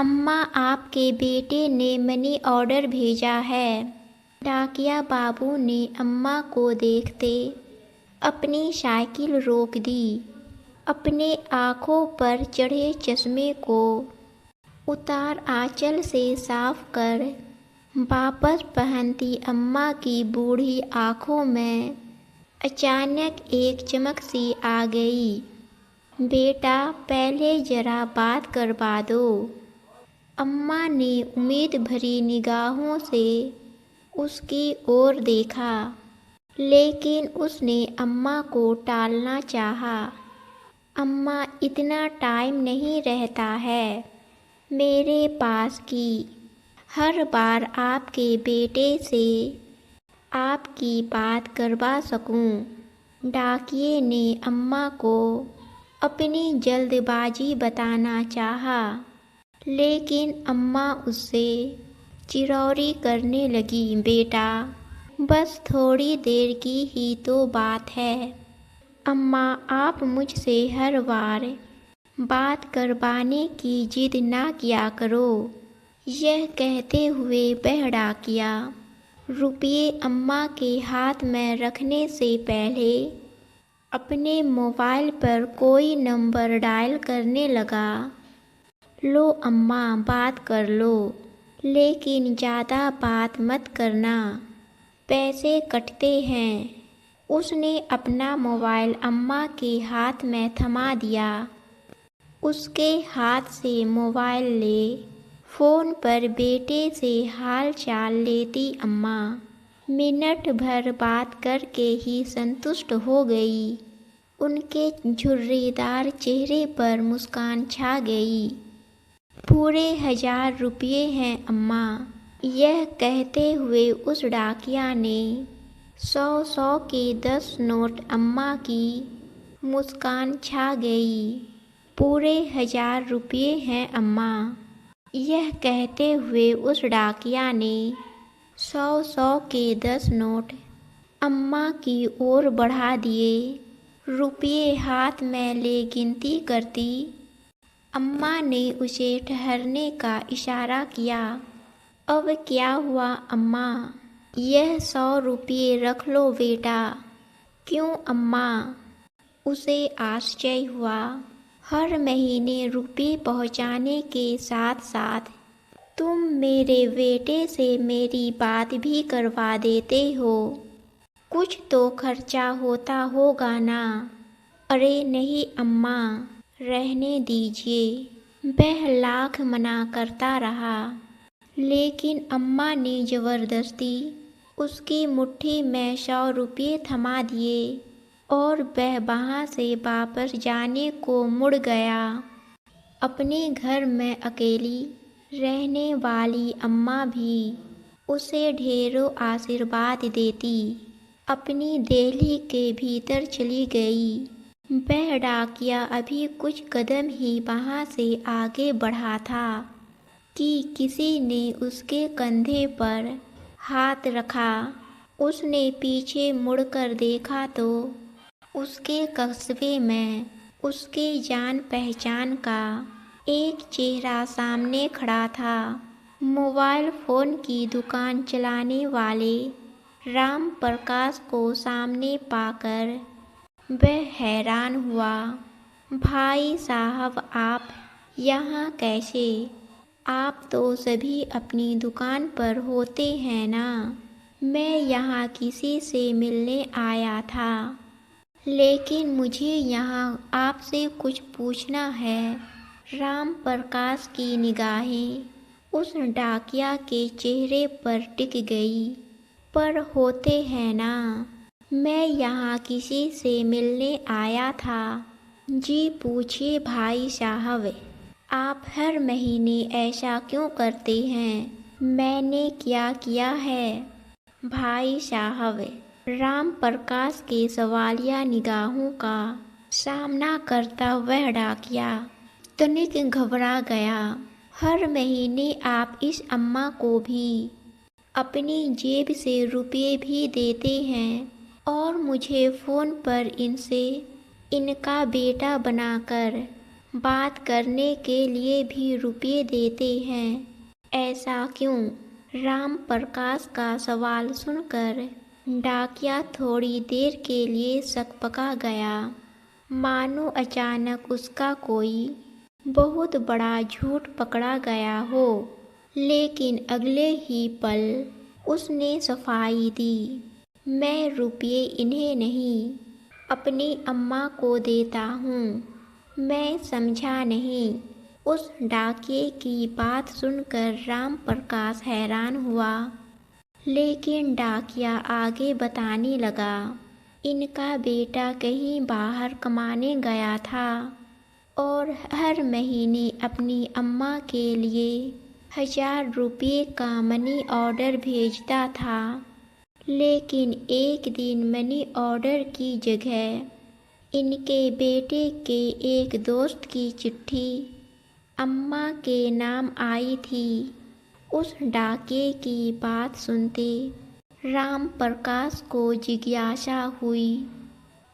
अम्मा, आपके बेटे ने मनी ऑर्डर भेजा है। डाकिया बाबू ने अम्मा को देखते अपनी साइकिल रोक दी। अपने आँखों पर चढ़े चश्मे को उतार आंचल से साफ कर वापस पहनती अम्मा की बूढ़ी आँखों में अचानक एक चमक सी आ गई। बेटा, पहले जरा बात करवा दो। अम्मा ने उम्मीद भरी निगाहों से उसकी ओर देखा, लेकिन उसने अम्मा को टालना चाहा। अम्मा, इतना टाइम नहीं रहता है मेरे पास कि हर बार आपके बेटे से आपकी बात करवा सकूं। डाकिये ने अम्मा को अपनी जल्दबाजी बताना चाहा, लेकिन अम्मा उससे चिरौरी करने लगी। बेटा, बस थोड़ी देर की ही तो बात है। अम्मा, आप मुझसे हर बार बात करवाने की जिद ना किया करो। यह कहते हुए वह डाकिया रुपये अम्मा के हाथ में रखने से पहले अपने मोबाइल पर कोई नंबर डायल करने लगा। लो अम्मा, बात कर लो, लेकिन ज़्यादा बात मत करना, पैसे कटते हैं। उसने अपना मोबाइल अम्मा के हाथ में थमा दिया। उसके हाथ से मोबाइल ले फ़ोन पर बेटे से हाल चाल लेती अम्मा मिनट भर बात करके ही संतुष्ट हो गई। उनके झुर्रीदार चेहरे पर मुस्कान छा गई। पूरे 1000 रुपये हैं अम्मा। यह कहते हुए उस डाकिया ने 100 के 10 नोट अम्मा की मुस्कान छा गई। पूरे 1000 रुपये हैं अम्मा। यह कहते हुए उस डाकिया ने 100 के 10 नोट अम्मा की ओर बढ़ा दिए। रुपये हाथ में ले गिनती करती अम्मा ने उसे ठहरने का इशारा किया। अब क्या हुआ अम्मा? यह 100 रुपये रख लो बेटा। क्यों अम्मा? उसे आश्चर्य हुआ। हर महीने रुपये पहुंचाने के साथ साथ तुम मेरे बेटे से मेरी बात भी करवा देते हो। कुछ तो खर्चा होता होगा ना? अरे नहीं अम्मा, रहने दीजिए। वह लाख मना करता रहा, लेकिन अम्मा ने ज़बरदस्ती उसकी मुट्ठी में 100 रुपये थमा दिए और वह वहाँ से वापस जाने को मुड़ गया। अपने घर में अकेली रहने वाली अम्मा भी उसे ढेरों आशीर्वाद देती अपनी देहली के भीतर चली गई। वह डाकिया अभी कुछ कदम ही वहाँ से आगे बढ़ा था कि किसी ने उसके कंधे पर हाथ रखा। उसने पीछे मुड़कर देखा तो उसके कस्बे में उसके जान पहचान का एक चेहरा सामने खड़ा था। मोबाइल फ़ोन की दुकान चलाने वाले राम प्रकाश को सामने पाकर वह हैरान हुआ। भाई साहब, आप यहाँ कैसे? आप तो सभी अपनी दुकान पर होते हैं ना? मैं यहाँ किसी से मिलने आया था, लेकिन मुझे यहाँ आपसे कुछ पूछना है। राम प्रकाश की निगाहें उस डाकिया के चेहरे पर टिक गई। पर होते हैं ना, मैं यहाँ किसी से मिलने आया था। जी पूछिए भाई साहब, आप हर महीने ऐसा क्यों करते हैं? मैंने क्या किया है भाई साहब? राम प्रकाश के सवालिया निगाहों का सामना करता वह डाकिया तनिक घबरा गया। हर महीने आप इस अम्मा को भी अपनी जेब से रुपये भी देते हैं और मुझे फ़ोन पर इनसे इनका बेटा बनाकर बात करने के लिए भी रुपये देते हैं, ऐसा क्यों? राम प्रकाश का सवाल सुनकर डाकिया थोड़ी देर के लिए सकपका गया, मानो अचानक उसका कोई बहुत बड़ा झूठ पकड़ा गया हो। लेकिन अगले ही पल उसने सफाई दी, मैं रुपये इन्हें नहीं, अपनी अम्मा को देता हूँ। मैं समझा नहीं। उस डाकिये की बात सुनकर राम प्रकाश हैरान हुआ, लेकिन डाकिया आगे बताने लगा, इनका बेटा कहीं बाहर कमाने गया था और हर महीने अपनी अम्मा के लिए 1000 रुपये का मनी ऑर्डर भेजता था। लेकिन एक दिन मनी ऑर्डर की जगह इनके बेटे के एक दोस्त की चिट्ठी अम्मा के नाम आई थी। उस डाकिये की बात सुनते राम प्रकाश को जिज्ञासा हुई,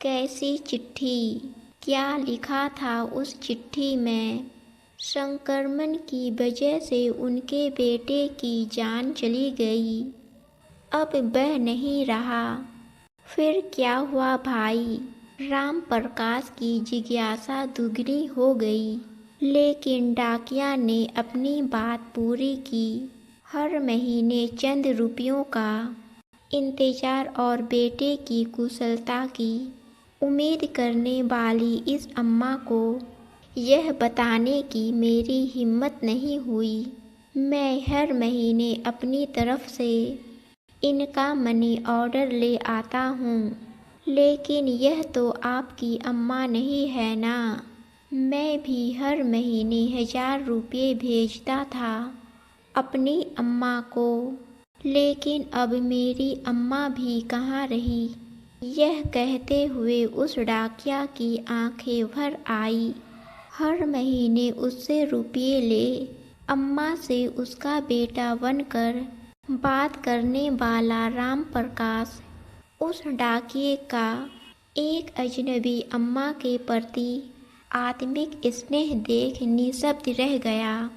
कैसी चिट्ठी? क्या लिखा था उस चिट्ठी में? संक्रमण की वजह से उनके बेटे की जान चली गई, अब बह नहीं रहा। फिर क्या हुआ भाई? राम प्रकाश की जिज्ञासा दुगनी हो गई। लेकिन डाकिया ने अपनी बात पूरी की। हर महीने चंद रुपयों का इंतजार और बेटे की कुशलता की उम्मीद करने वाली इस अम्मा को यह बताने की मेरी हिम्मत नहीं हुई। मैं हर महीने अपनी तरफ से इनका मनी ऑर्डर ले आता हूँ, लेकिन यह तो आपकी अम्मा नहीं है ना। मैं भी हर महीने 1000 रुपये भेजता था अपनी अम्मा को, लेकिन अब मेरी अम्मा भी कहाँ रही? यह कहते हुए उस डाकिया की आंखें भर आई। हर महीने उससे रुपये ले अम्मा से उसका बेटा बनकर बात करने वाला राम प्रकाश उस डाकिये का एक अजनबी अम्मा के प्रति आत्मिक स्नेह देख निःशब्द रह गया।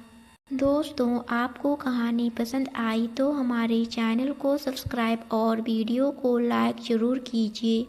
दोस्तों, आपको कहानी पसंद आई तो हमारे चैनल को सब्सक्राइब और वीडियो को लाइक ज़रूर कीजिए।